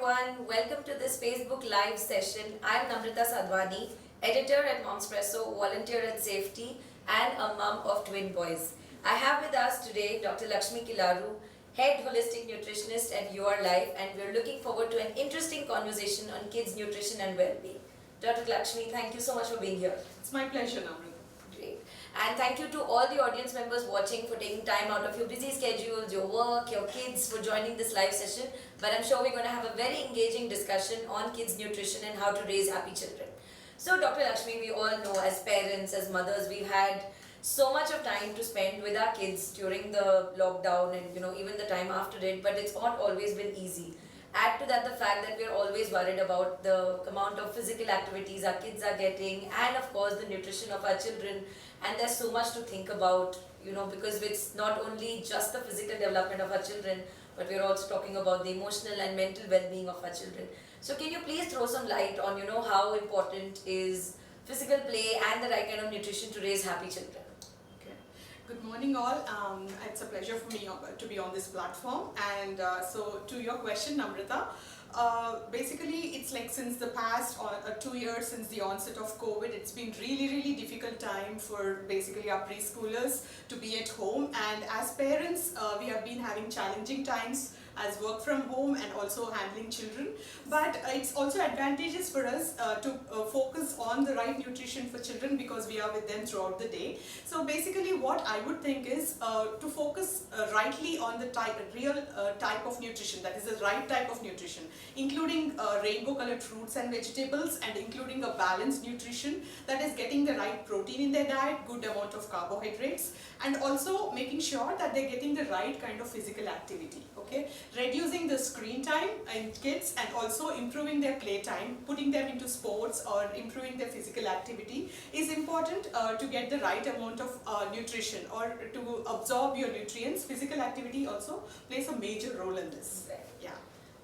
everyone, welcome to this Facebook live session. I am Namrita Sadhwani, editor at Momspresso, volunteer at Safety and a mum of twin boys. I have with us today Dr. Lakshmi Kilaru, head holistic nutritionist at Your Life, and we're looking forward to an interesting conversation on kids' nutrition and well-being. Dr. Lakshmi, thank you so much for being here. It's my pleasure, Namrita. Great. And thank you to all the audience members watching for taking time out of your busy schedules, your work, your kids for joining this live session. But I'm sure we're going to have a very engaging discussion on kids' nutrition and how to raise happy children. So Dr. Lakshmi, we all know as parents, as mothers, we've had so much of time to spend with our kids during the lockdown and even the time after it, but it's not always been easy. Add to that the fact that we're always worried about the amount of physical activities our kids are getting and of course the nutrition of our children, and there's so much to think about, because it's not only just the physical development of our children, but we're also talking about the emotional and mental well-being of our children. So can you please throw some light on how important is physical play and the right kind of nutrition to raise happy children? Good morning all. It's a pleasure for me to be on this platform, and so to your question, Namrita, basically it's like since the past 2 years since the onset of COVID, it's been really difficult time for basically our preschoolers to be at home, and as parents we have been having challenging times as work from home and also handling children, but it's also advantageous for us to focus on the right nutrition for children because we are with them throughout the day. So basically what I would think is to focus rightly on the real type of nutrition, that is the right type of nutrition, including rainbow colored fruits and vegetables, and including a balanced nutrition that is getting the right protein in their diet, good amount of carbohydrates, and also making sure that they're getting the right kind of physical activity. Okay, reducing the screen time in kids and also improving their play time, putting them into sports or improving their physical activity is important to get the right amount of nutrition or to absorb your nutrients. Physical activity also plays a major role in this. Yeah.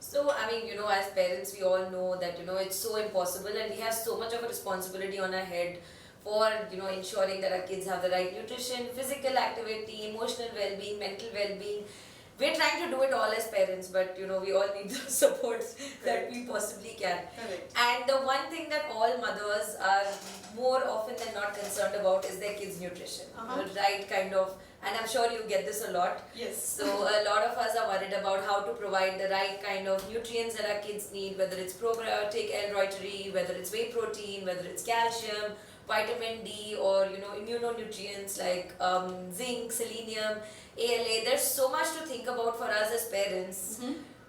So, as parents, we all know that, it's so impossible and we have so much of a responsibility on our head for, ensuring that our kids have the right nutrition, physical activity, emotional well-being, mental well-being. We're trying to do it all as parents, but, we all need the support that we possibly can. Correct. And the one thing that all mothers are more often than not concerned about is their kids' nutrition. The right kind of, and I'm sure you get this a lot. Yes. So a lot of us are worried about how to provide the right kind of nutrients that our kids need, whether it's probiotic, L-reuteri, whether it's whey protein, whether it's calcium, vitamin D, or immunonutrients like zinc, selenium, ALA. There's so much to think about for us as parents.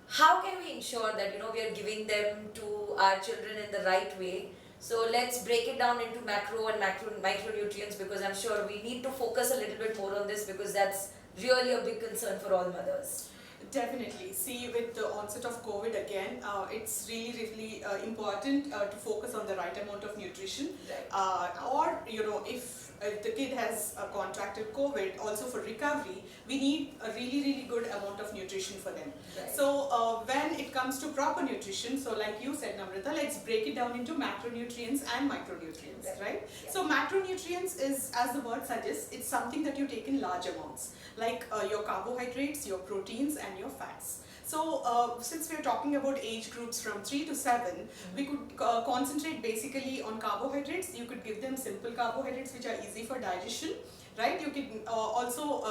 How can we ensure that we are giving them to our children in the right way? So let's break it down into macro and micronutrients, because I'm sure we need to focus a little bit more on this because that's really a big concern for all mothers. Definitely. See, with the onset of COVID again, it's really important to focus on the right amount of nutrition. Right. Or, if the kid has contracted COVID, also for recovery, we need a really good amount of nutrition for them. Right. So, when it comes to proper nutrition, so like you said, Namrita, let's break it down into macronutrients and micronutrients, right? Yeah. So, macronutrients is, as the word suggests, it's something that you take in large amounts, like your carbohydrates, your proteins, and your fats. So since we are talking about age groups from 3 to 7, we could concentrate basically on carbohydrates. You could give them simple carbohydrates which are easy for digestion, right? You can also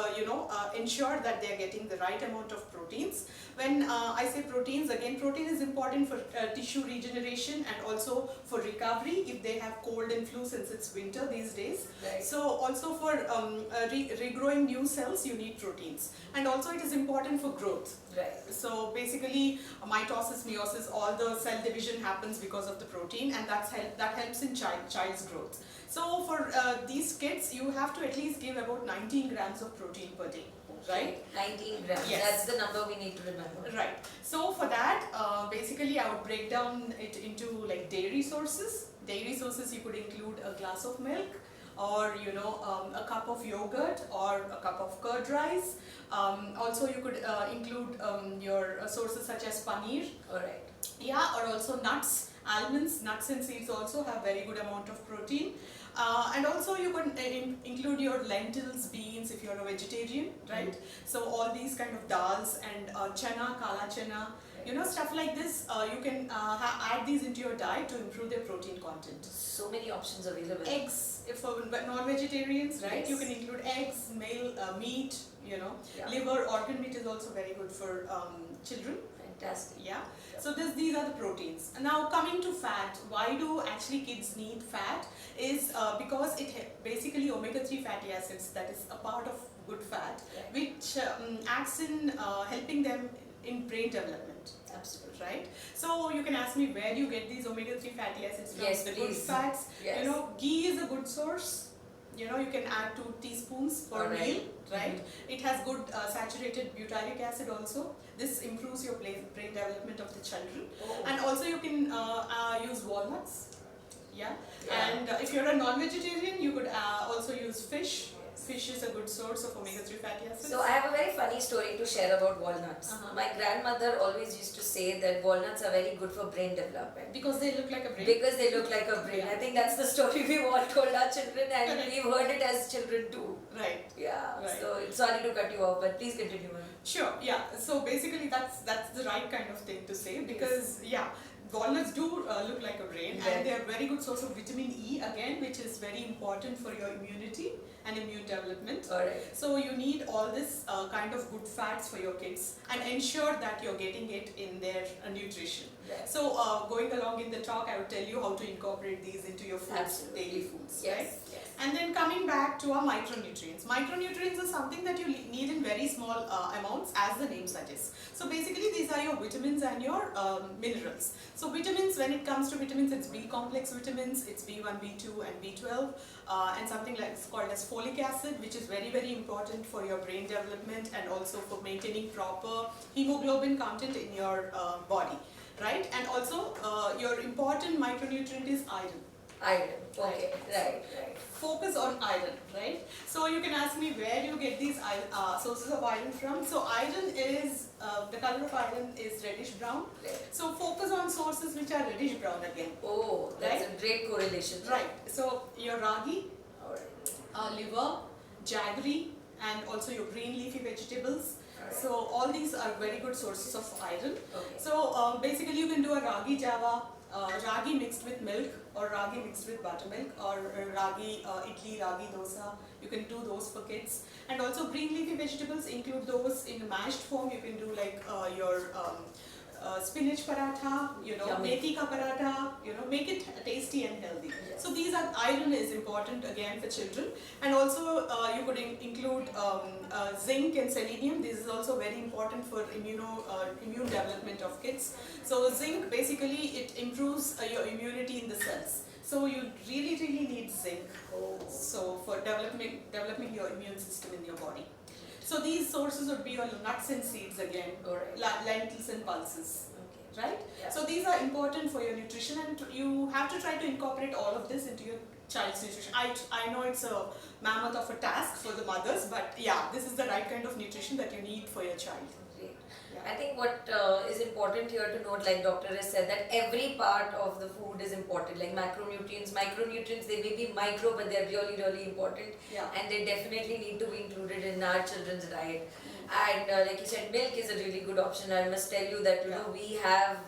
ensure that they are getting the right amount of proteins. When I say proteins, again, protein is important for tissue regeneration and also for recovery if they have cold and flu, since it's winter these days. Right. So also for regrowing new cells, you need proteins, and also it is important for growth. Right. So basically mitosis, meiosis, all the cell division happens because of the protein, and that helps in child's growth. So for these kids, you have to at least give about 19 grams of protein per day. Right? 19 grams. Yes. That's the number we need to remember. Right. So for that, basically I would break down it into like dairy sources. Dairy sources, you could include a glass of milk, or a cup of yogurt, or a cup of curd rice. Also you could include your sources such as paneer. Alright. Yeah, or also nuts, almonds, nuts and seeds also have very good amount of protein. And also you can include your lentils, beans if you're a vegetarian, right? So all these kind of dals and chana, kala chana, you know, stuff like this, you can add these into your diet to improve their protein content. So many options available. Eggs, if for non-vegetarians, right? Yes. You can include eggs, meat, you know, Yeah. liver, organ meat is also very good for children. Fantastic. Yeah. So these are the proteins. Now coming to fat, why do actually kids need fat? Is because it basically omega-3 fatty acids, that is a part of good fat, Right. which acts in helping them in brain development. Absolutely. Right? So you can ask me, where do you get these omega-3 fatty acids from? Yes, The please. good fats. Yes. You know, ghee is a good source. You know, you can add 2 teaspoons per Alright. meal, right? It has good saturated butyric acid also. This improves your brain development of the children. Oh. And also you can use walnuts. Yeah. Yeah. And if you're a non-vegetarian, you could also use fish. Fish is a good source of omega-3 fatty acids. So I have a very funny story to share about walnuts. My grandmother always used to say that walnuts are very good for brain development. Because they look like a brain. Because they look like a brain. Yeah. I think that's the story we've all told our children, and we've heard it as children too. Right. Yeah. Right. So sorry to cut you off, but please continue. Sure, yeah. So basically that's the right kind of thing to say, because walnuts do look like a brain, Right. and they are very good source of vitamin E again, which is very important for your immunity and immune development. Alright. So you need all this kind of good fats for your kids, and ensure that you're getting it in their nutrition. Right. So going along in the talk, I will tell you how to incorporate these into your foods, Absolutely. daily foods, Yes. right? Yes. And then coming back to our micronutrients. Micronutrients are something that you need in very small amounts, as the name suggests. So basically these are your vitamins and your minerals. So vitamins, when it comes to vitamins, it's B complex vitamins, it's B1, B2 and B12, and something like it's called as folic acid, which is very, very important for your brain development and also for maintaining proper hemoglobin content in your body, right? And also your important micronutrient is iron. Iron. Okay. Right. Right. Focus on iron, right? So you can ask me, where do you get these sources of iron from? So iron is, the color of iron is reddish brown. Right. So focus on sources which are reddish brown again. Oh, that's a great correlation. Right. So your ragi, Alright. liver, jaggery, and also your green leafy vegetables. Alright. So all these are very good sources of iron. Okay. So basically you can do a ragi java, ragi mixed with milk, or ragi mixed with buttermilk, or ragi idli, ragi dosa. You can do those for kids. And also green leafy vegetables, include those in mashed form. You can do like your spinach paratha, you know, Yummy. methi ka paratha, you know, make it tasty and healthy. Yes. So these are, iron is important again for children. And also you could include zinc and selenium. This is also very important for immune development of kids. So zinc, basically it improves your immunity in the cells. So you really, really need zinc. Oh. So for developing your immune system in your body. So these sources would be your nuts and seeds again, Alright. lentils and pulses, Okay. right? Yeah. So these are important for your nutrition, and you have to try to incorporate all of this into your child's nutrition. I know it's a mammoth of a task for the mothers, but yeah, this is the right kind of nutrition that you need for your child. Great. Yeah. I think what is important here to note, like doctor has said, that every part of the food is important. Like macronutrients, micronutrients, they may be micro, but they're really, really important. Yeah. And they definitely need to be included in our children's diet. And like you said, milk is a really good option. I must tell you that, you know, we have,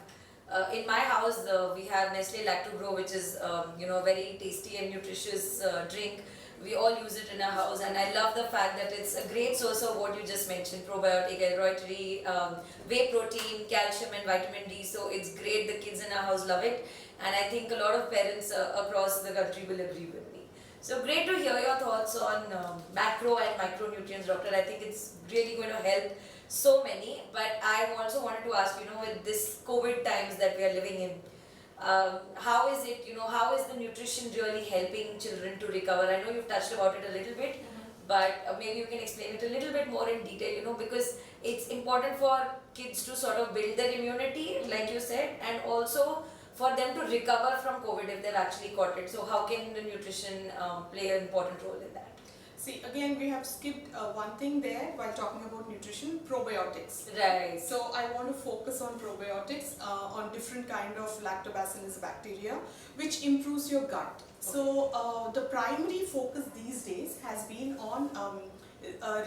in my house, we have Nestlé Lactogrow, which is, you know, a very tasty and nutritious drink. We all use it in our house, and I love the fact that it's a great source of what you just mentioned: probiotic, elroitery, whey protein, calcium and vitamin D. So it's great. The kids in our house love it, and I think a lot of parents across the country will agree with me. So great to hear your thoughts on macro and micronutrients, doctor. I think it's really going to help so many. But I also wanted to ask, you know, with this COVID times that we are living in, how is it, you know, how is the nutrition really helping children to recover? I know you've touched about it a little bit, but maybe you can explain it a little bit more in detail, you know, because it's important for kids to sort of build their immunity, like you said, and also for them to recover from COVID if they've actually caught it. So how can the nutrition play an important role in that? See, again, we have skipped one thing there while talking about nutrition, probiotics. Right. So I want to focus on probiotics, on different kind of lactobacillus bacteria, which improves your gut. So the primary focus these days has been on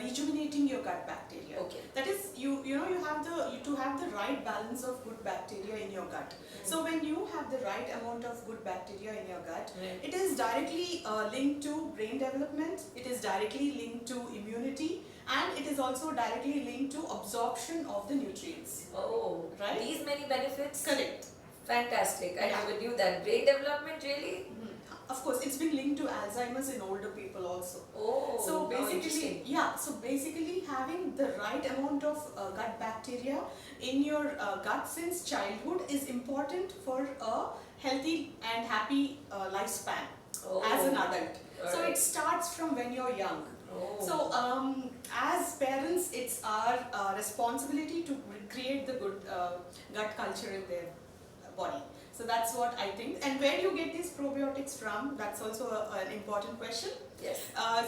rejuvenating your gut bacteria. Okay. That is, you have to have the right balance of good bacteria in your gut. So when you have the right amount of good bacteria in your gut, it is directly linked to brain development, it is directly linked to immunity, and it is also directly linked to absorption of the nutrients. Oh, right? These many benefits? Correct. Fantastic. I never knew that. Brain development, really? Of course, it's been linked to Alzheimer's in older people also. Oh, so basically, so basically having the right amount of gut bacteria in your gut since childhood is important for a healthy and happy lifespan as an adult. So it starts from when you're young. So as parents, it's our responsibility to create the good gut culture in their body. So that's what I think. And where do you get these probiotics from? That's also an important question. Yes.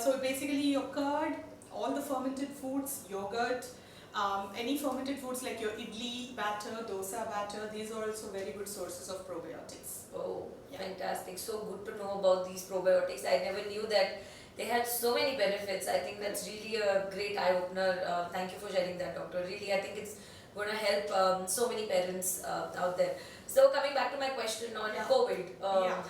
So basically your curd, all the fermented foods, yogurt, any fermented foods like your idli batter, dosa batter, these are also very good sources of probiotics. Oh, fantastic. So good to know about these probiotics. I never knew that they had so many benefits. I think that's really a great eye-opener. Thank you for sharing that, doctor. Really, I think it's going to help so many parents out there. So coming back to my question on COVID,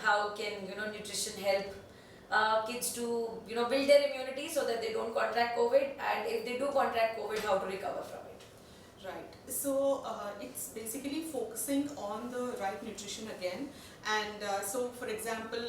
how can nutrition help kids to build their immunity so that they don't contract COVID, and if they do contract COVID, how to recover from it? Right. So it's basically focusing on the right nutrition again, and so for example,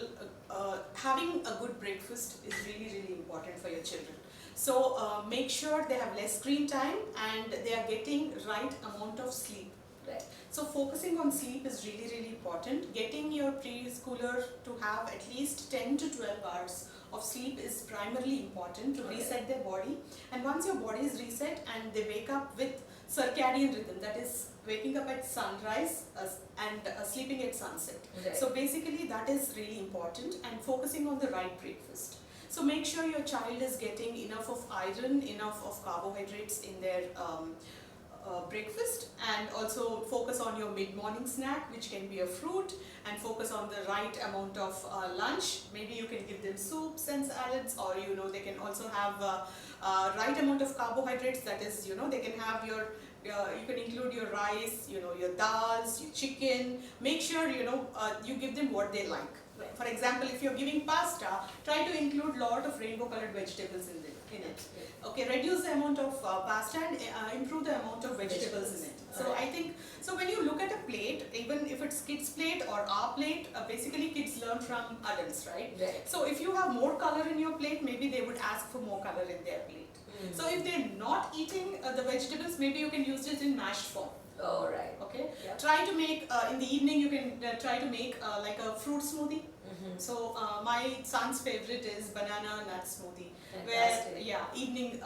having a good breakfast is really important for your children. So make sure they have less screen time and they are getting right amount of sleep. Right. So focusing on sleep is really important. Getting your preschooler to have at least 10 to 12 hours of sleep is primarily important to reset their body. And once your body is reset and they wake up with circadian rhythm, that is waking up at sunrise and sleeping at sunset. Right. So basically that is really important, and focusing on the right breakfast. So make sure your child is getting enough of iron, enough of carbohydrates in their breakfast, and also focus on your mid-morning snack, which can be a fruit, and focus on the right amount of lunch. Maybe you can give them soups and salads, or they can also have right amount of carbohydrates. That is, they can have your you can include your rice, your dals, your chicken. Make sure you give them what they like. For example, if you're giving pasta, try to include lot of rainbow colored vegetables in it. Okay, reduce the amount of pasta and improve the amount of vegetables in it. So I think, so when you look at a plate, even if it's kids' plate or our plate, basically kids learn from adults, right? So if you have more color in your plate, maybe they would ask for more color in their plate. So if they're not eating the vegetables, maybe you can use it in mashed form. Oh, right. Okay. Try to make in the evening. You can try to make like a fruit smoothie. So my son's favorite is banana nut smoothie. Fantastic. Where evening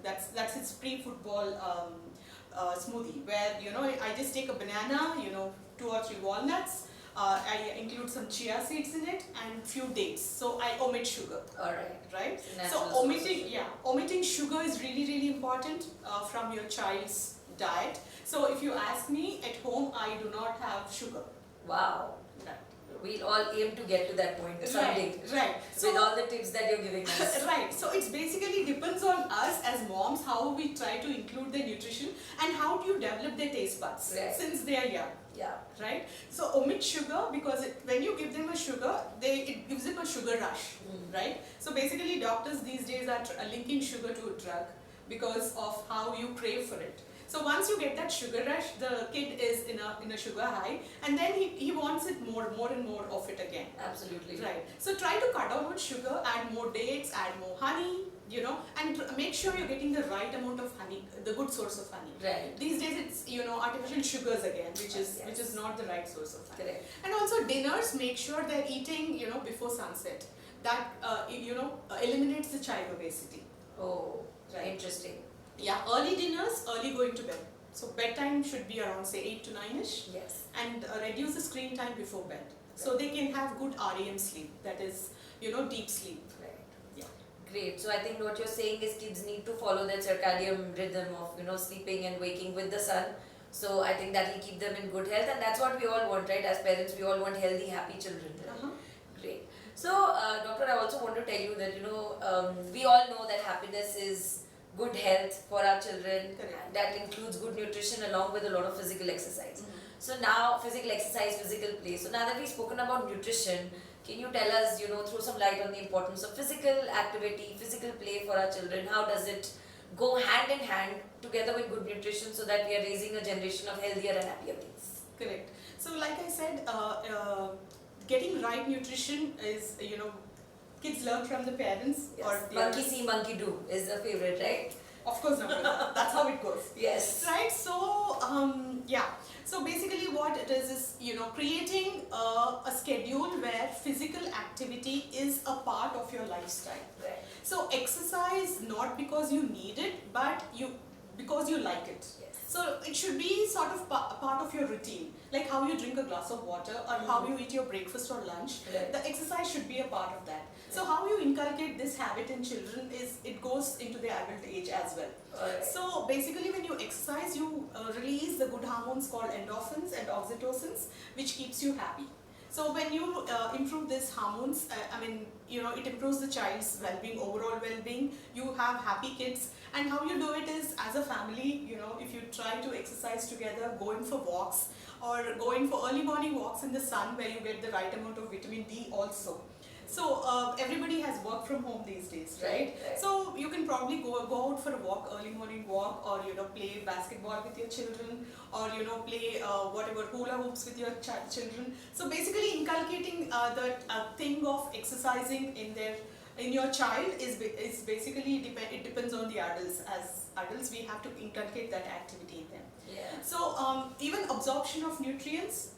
that's his pre-football smoothie. Where I just take a banana, 2 or 3 walnuts. I include some chia seeds in it and few dates. So I omit sugar. All right. Right. So Natural omitting sugar is really important from your child's diet. So if you ask me, at home I do not have sugar. Wow. Right. We'll all aim to get to that point someday. Right. So, with all the tips that you're giving us. Right. So it's basically depends on us as moms how we try to include their nutrition and how do you develop their taste buds since they are young. Yeah. Right. So omit sugar, because when you give them a sugar, it gives them a sugar rush. Right. So basically, doctors these days are linking sugar to a drug because of how you crave for it. So once you get that sugar rush, the kid is in a sugar high, and then he wants it more and more of it again. Absolutely. Right. So try to cut down with sugar, add more dates, add more honey, and make sure you're getting the right amount of honey, the good source of honey. Right. These days it's artificial sugars again, which is not the right source of honey. Correct. And also dinners, make sure they're eating before sunset. That eliminates the child obesity. Oh, right. Interesting. Yeah, early dinners, early going to bed. So bedtime should be around say 8 to 9ish. Yes. And reduce the screen time before bed. So they can have good REM sleep, that is, deep sleep. Right. Yeah. Great. So I think what you're saying is kids need to follow that circadian rhythm of sleeping and waking with the sun. So I think that will keep them in good health, and that's what we all want, right? As parents, we all want healthy, happy children. Right? Uh-huh. Great. So, doctor, I also want to tell you that we all know that happiness is good health for our children. Correct. That includes good nutrition along with a lot of physical exercise. Mm-hmm. So now, physical exercise, physical play. So now that we've spoken about nutrition, can you tell us, throw some light on the importance of physical activity, physical play for our children? How does it go hand in hand together with good nutrition so that we are raising a generation of healthier and happier beings? Correct. So like I said, getting right nutrition is, kids learn from the parents. Yes. Or the Monkey see, monkey do is a favorite, right? Of course, not. That's how it goes. Yes. Right. So yeah. So basically, what it is creating a schedule where physical activity is a part of your lifestyle. Right. So exercise not because you need it, but because you like it. Yes. So it should be sort of a part of your routine, like how you drink a glass of water or how you eat your breakfast or lunch. Right. The exercise should be a part of that. So how you inculcate this habit in children is it goes into the adult age as well. Right. So basically when you exercise, you release the good hormones called endorphins and oxytocins, which keeps you happy. So when you improve these hormones, it improves the child's well-being, overall well-being. You have happy kids, and how you do it is as a family. If you try to exercise together, going for walks or going for early morning walks in the sun where you get the right amount of vitamin D also. So everybody has work from home these days, right? Right. So you can probably go out for a walk, early morning walk, or play basketball with your children, or play whatever hula hoops with your children. So basically inculcating the thing of exercising in your child is basically it depends on the adults. As adults, we have to inculcate that activity in them. Yeah. So even absorption of nutrients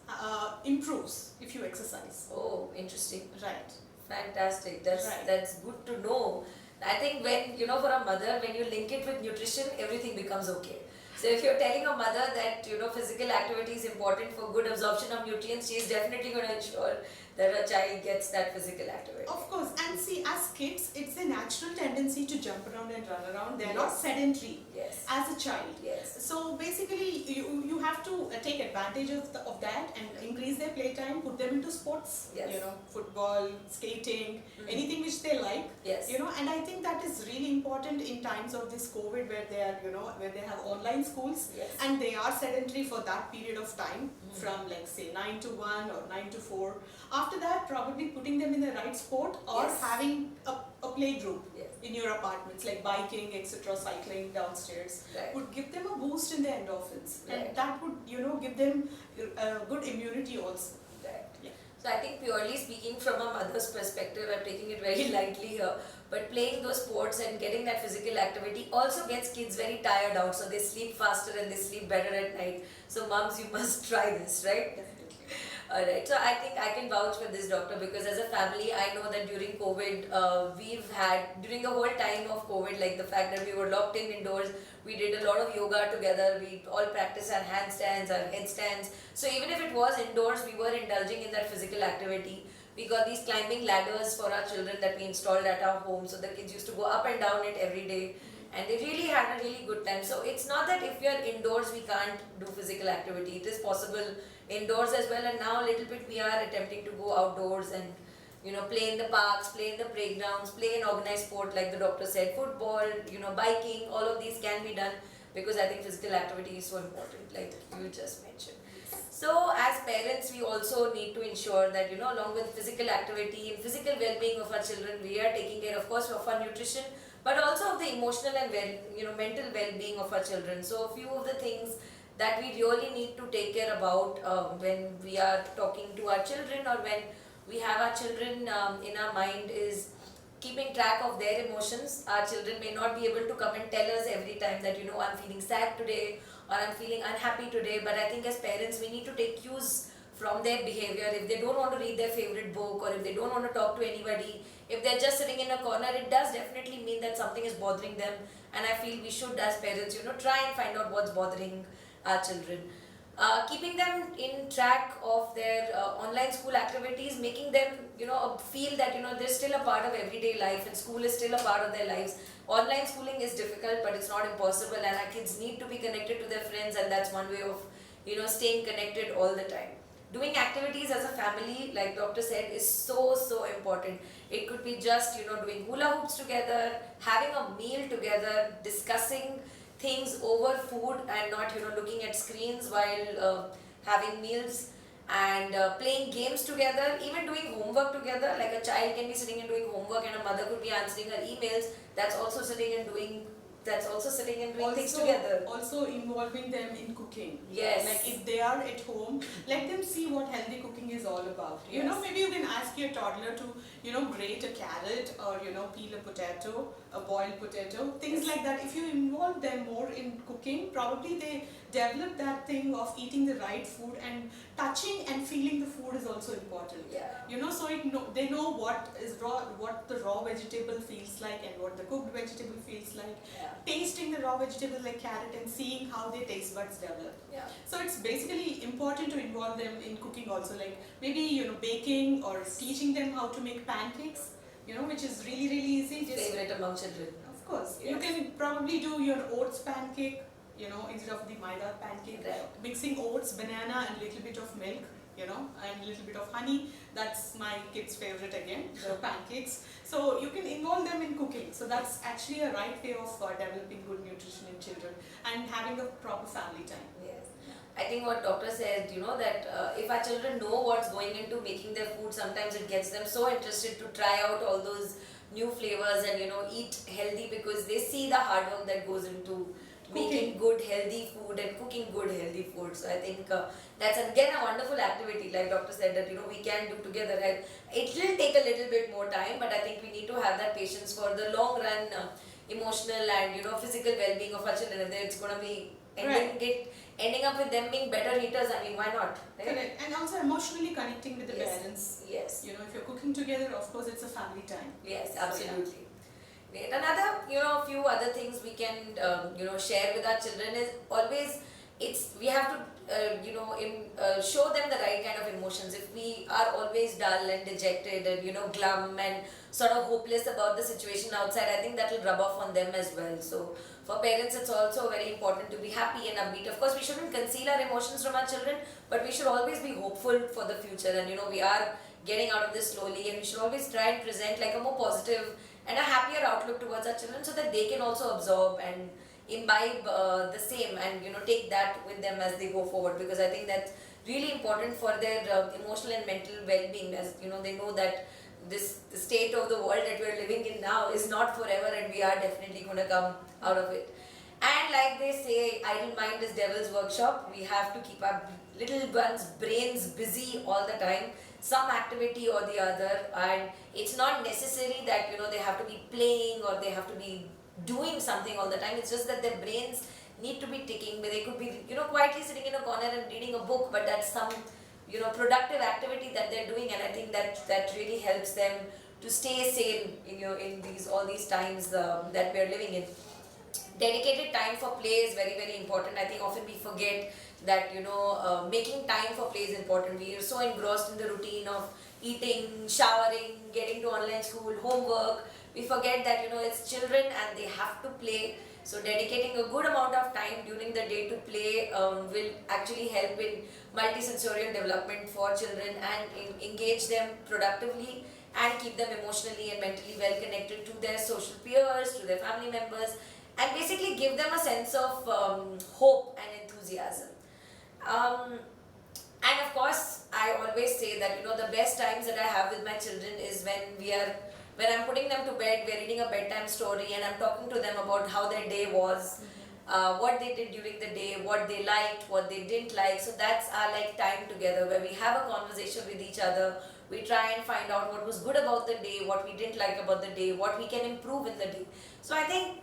improves if you exercise. Oh, interesting. Right. Fantastic. Right. That's good to know. I think when for a mother, when you link it with nutrition, everything becomes okay. So if you're telling a mother that physical activity is important for good absorption of nutrients, she is definitely going to ensure that her child gets that physical activity. Of course, and see, as kids, it's a natural tendency to jump around and run around. They're Yes. not sedentary Yes. as a child. Yes. So basically, you have to take advantage of that and increase their playtime, put them into sports, Yes. football, skating, anything which they like. Yes. And I think that is really important in times of this COVID where they are, where they have online schools. Yes. And they are sedentary for that period of time from like say 9 to 1 or 9 to 4. After that, probably putting them in the right sport or Yes. having a play group Yes. in your apartments like biking, etc., cycling downstairs Right. would give them a boost in their endorphins. Right. And that would, give them good immunity also. Right. Yeah. So I think purely speaking from a mother's perspective, I'm taking it very lightly here, but playing those sports and getting that physical activity also gets kids very tired out, so they sleep faster and they sleep better at night. So moms, you must try this, right? Definitely. Alright, so I think I can vouch for this, doctor, because as a family, I know that during COVID, during the whole time of COVID, like the fact that we were locked in indoors, we did a lot of yoga together, we all practiced our handstands, our headstands. So even if it was indoors, we were indulging in that physical activity. We got these climbing ladders for our children that we installed at our home, so the kids used to go up and down it every day. And they really had a really good time. So it's not that if we are indoors, we can't do physical activity. It is possible indoors as well. And now a little bit we are attempting to go outdoors and play in the parks, play in the playgrounds, play in organized sport like the doctor said, football, biking, all of these can be done because I think physical activity is so important, like you just mentioned. So as parents, we also need to ensure that, along with physical activity and physical well-being of our children, we are taking care, of course, of our nutrition, but also of the emotional and mental well-being of our children. So a few of the things that we really need to take care about when we are talking to our children or when we have our children in our mind is keeping track of their emotions. Our children may not be able to come and tell us every time that, I'm feeling sad today or I'm feeling unhappy today, but I think as parents we need to take cues from their behavior. If they don't want to read their favorite book or if they don't want to talk to anybody, if they're just sitting in a corner, it does definitely mean that something is bothering them, and I feel we should as parents, try and find out what's bothering our children. keeping them in track of their online school activities, making them feel that they're still a part of everyday life and school is still a part of their lives. Online schooling is difficult, but it's not impossible, and our kids need to be connected to their friends, and that's one way of staying connected all the time. Doing activities as a family, like doctor said, is so important. It could be just doing hula hoops together, having a meal together, discussing things over food and not looking at screens while having meals, and playing games together, even doing homework together. Like a child can be sitting and doing homework and a mother could be answering her emails. That's also sitting and doing things together. Also involving them in cooking. Yes. Like if they are at home, let them see what healthy cooking is all about. Yes. Maybe you can ask your toddler to grate a carrot or peel a potato, a boiled potato, things like that. If you involve them more in cooking, probably they develop that thing of eating the right food, and touching and feeling the food is also important. Yeah. So they know what the raw vegetable feels like and what the cooked vegetable feels like. Yeah. Tasting the raw vegetable like carrot and seeing how their taste buds develop. Yeah. So it's basically important to involve them in cooking also, like maybe baking or teaching them how to make pancakes, which is really easy. Favorite among children. Of course. Yes. You can probably do your oats pancake, instead of the maida pancake. Right. Mixing oats, banana and little bit of milk, and a little bit of honey. That's my kids' favorite again, the pancakes. So you can involve them in cooking. So that's actually a right way of developing good nutrition in children and having a proper family time. Yes. I think what doctor said, that if our children know what's going into making their food, sometimes it gets them so interested to try out all those new flavors and eat healthy, because they see the hard work that goes into making good healthy food and cooking good healthy food. So I think that's again a wonderful activity, like doctor said, that we can do together. And it will take a little bit more time, but I think we need to have that patience for the long run emotional and physical well-being of our children. If it's going to be ending up with them being better eaters, I mean, why not? Right? Correct. And also emotionally connecting with the parents. Yes. If you're cooking together, of course, it's a family time. Yes, absolutely. Great. Another, few other things we can, share with our children is always, we have to, show them the right kind of emotions. If we are always dull and dejected and, glum and sort of hopeless about the situation outside, I think that will rub off on them as well. So for parents, it's also very important to be happy and upbeat. Of course, we shouldn't conceal our emotions from our children, but we should always be hopeful for the future. And, we are getting out of this slowly, and we should always try and present like a more positive and a happier outlook towards our children, so that they can also absorb and imbibe the same and take that with them as they go forward, because I think that's really important for their emotional and mental well-being, as they know that the state of the world that we're living in now is not forever, and we are definitely going to come out of it. And like they say, idle mind is devil's workshop. We have to keep our little ones' brains busy all the time, some activity or the other, and it's not necessary that they have to be playing or they have to be doing something all the time. It's just that their brains need to be ticking. They could be quietly sitting in a corner and reading a book, but that's some productive activity that they're doing, and I think that really helps them to stay sane in all these times that we're living in. Dedicated time for play is very important. I think often we forget that making time for play is important. We are so engrossed in the routine of eating, showering, getting to online school, homework. We forget that it's children and they have to play. So dedicating a good amount of time during the day to play will actually help in multisensorial development for children and engage them productively and keep them emotionally and mentally well connected to their social peers, to their family members, and basically give them a sense of hope and enthusiasm. And of course, I always say that the best times that I have with my children is when I'm putting them to bed, we're reading a bedtime story, and I'm talking to them about how their day was, what they did during the day, what they liked, what they didn't like. So that's our time together, where we have a conversation with each other. We try and find out what was good about the day, what we didn't like about the day, what we can improve in the day. So I think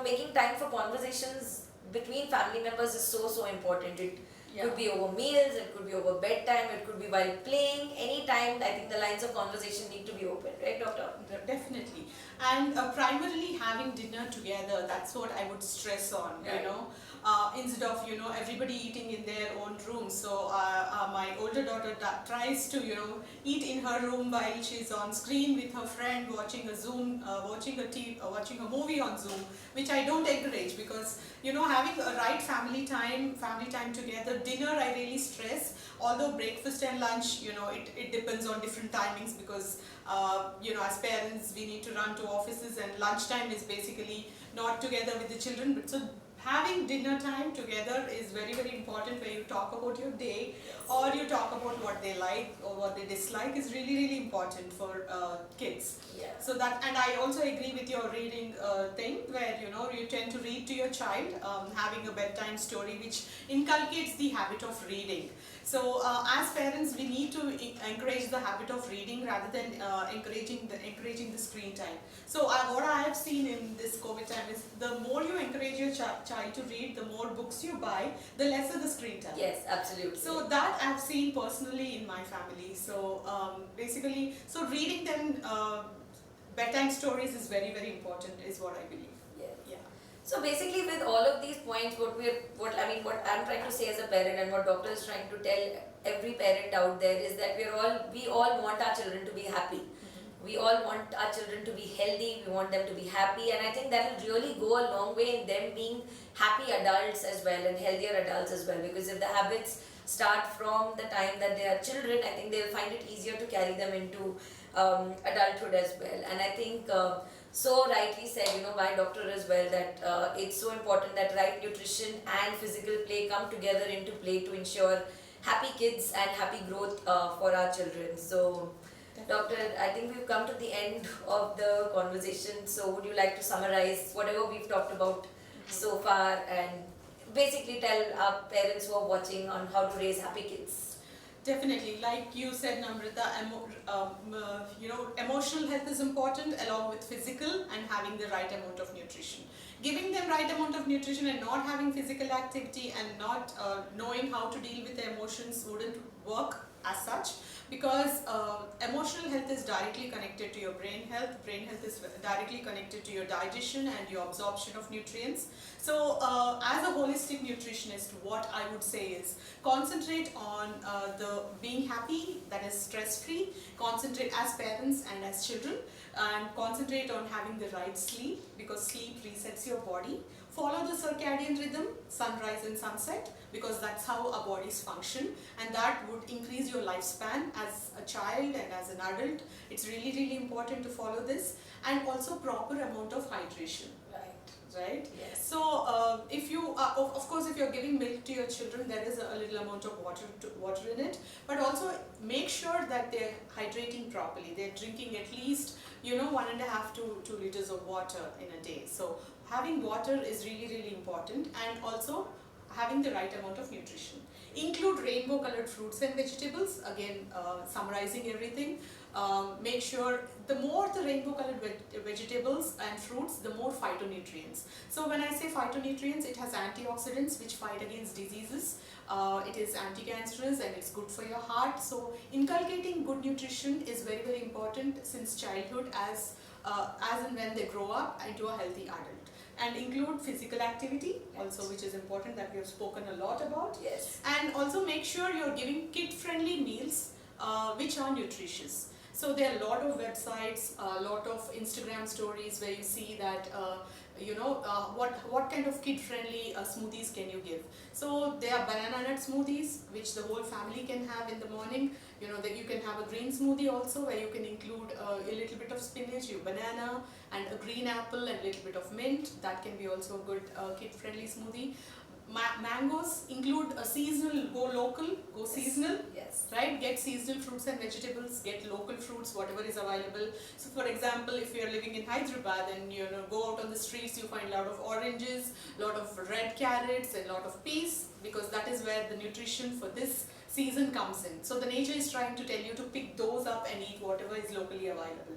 making time for conversations between family members is so important. It could be over meals, it could be over bedtime, it could be while playing, anytime. I think the lines of conversation need to be open, right, doctor? Definitely. And primarily having dinner together, that's what I would stress on, instead of everybody eating in their own room. So my older daughter tries to eat in her room while she's on screen with her friend watching a Zoom, watching a movie on Zoom, which I don't encourage, because having a right family time together. Dinner I really stress, although breakfast and lunch, it depends on different timings, because as parents we need to run to offices, and lunchtime is basically not together with the children. But so having dinner time together is very, very important, where you talk about your day, or you talk about what they like or what they dislike, is really, really important for kids. Yeah. So that, and I also agree with your reading thing, where you tend to read to your child, having a bedtime story which inculcates the habit of reading. So as parents, we need to encourage the habit of reading rather than encouraging the screen time. So what I have seen in this COVID time is, the more you encourage your child to read, the more books you buy, the lesser the screen time. Yes, absolutely. So that I've seen personally in my family. So basically, so reading them bedtime stories is very, very important, is what I believe. Yeah. So basically, with all of these points, what I'm trying to say as a parent, and what doctor is trying to tell every parent out there, is that we all want our children to be happy. We all want our children to be healthy. We want them to be happy, and I think that will really go a long way in them being happy adults as well, and healthier adults as well. Because if the habits start from the time that they are children, I think they will find it easier to carry them into adulthood as well. And I think so rightly said, by doctor as well, that it's so important that right nutrition and physical play come together into play to ensure happy kids and happy growth for our children. So doctor, I think we've come to the end of the conversation. So would you like to summarize whatever we've talked about so far, and basically tell our parents who are watching on how to raise happy kids? Definitely, like you said, Namrata, emotional health is important along with physical, and having the right amount of nutrition. Giving them right amount of nutrition and not having physical activity, and not knowing how to deal with the emotions wouldn't work as such, because emotional health is directly connected to your brain health. Brain health is directly connected to your digestion and your absorption of nutrients. So as a holistic nutritionist, what I would say is, concentrate on the being happy, that is stress-free. Concentrate as parents and as children, and concentrate on having the right sleep, because sleep resets your body. Follow the circadian rhythm, sunrise and sunset, because that's how our bodies function, and that would increase your lifespan as a child and as an adult. It's really, really important to follow this, and also proper amount of hydration. Right? Yes. So if you of course, if you're giving milk to your children, there is a little amount of water in it, but also make sure that they're hydrating properly. They're drinking at least 1.5 to 2 liters of water in a day. So having water is really, really important, and also having the right amount of nutrition. Include rainbow colored fruits and vegetables. Again, summarizing everything. Make sure the more the rainbow colored vegetables and fruits, the more phytonutrients. So when I say phytonutrients, it has antioxidants which fight against diseases. It is anti-cancerous, and it's good for your heart. So inculcating good nutrition is very, very important since childhood, as and when they grow up into a healthy adult. And include physical activity also, which is important, that we have spoken a lot about. Yes. And also make sure you're giving kid-friendly meals which are nutritious. So there are a lot of websites, a lot of Instagram stories where you see that what kind of kid-friendly smoothies can you give. So there are banana nut smoothies which the whole family can have in the morning. That you can have a green smoothie also, where you can include a little bit of spinach, your banana, and a green apple, and a little bit of mint. That can be also a good kid-friendly smoothie. Mangoes, include a seasonal, go local, go seasonal. Yes. Right? Get seasonal fruits and vegetables, get local fruits, whatever is available. So for example, if you are living in Hyderabad and go out on the streets, you find a lot of oranges, a lot of red carrots, and a lot of peas, because that is where the nutrition for this season comes in. So the nature is trying to tell you to pick those up and eat whatever is locally available.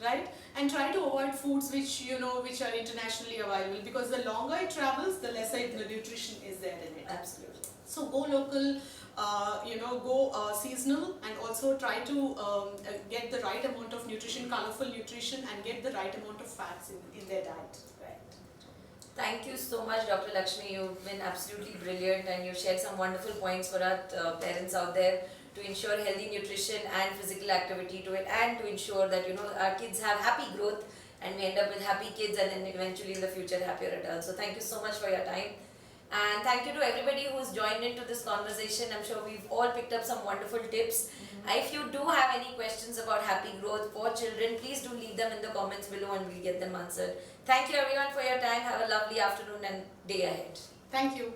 Right? And try to avoid foods which which are internationally available, because the longer it travels, the lesser the nutrition is there in it. Absolutely. So go local, go seasonal, and also try to get the right amount of nutrition, colorful nutrition, and get the right amount of fats in their diet. Right. Thank you so much, Dr. Lakshmi. You've been absolutely brilliant and you've shared some wonderful points for our parents out there to ensure healthy nutrition and physical activity to it, and to ensure that our kids have happy growth and we end up with happy kids and then eventually in the future happier adults. So thank you so much for your time. And thank you to everybody who's joined into this conversation. I'm sure we've all picked up some wonderful tips. If you do have any questions about happy growth for children, please do leave them in the comments below and we'll get them answered. Thank you everyone for your time. Have a lovely afternoon and day ahead. Thank you.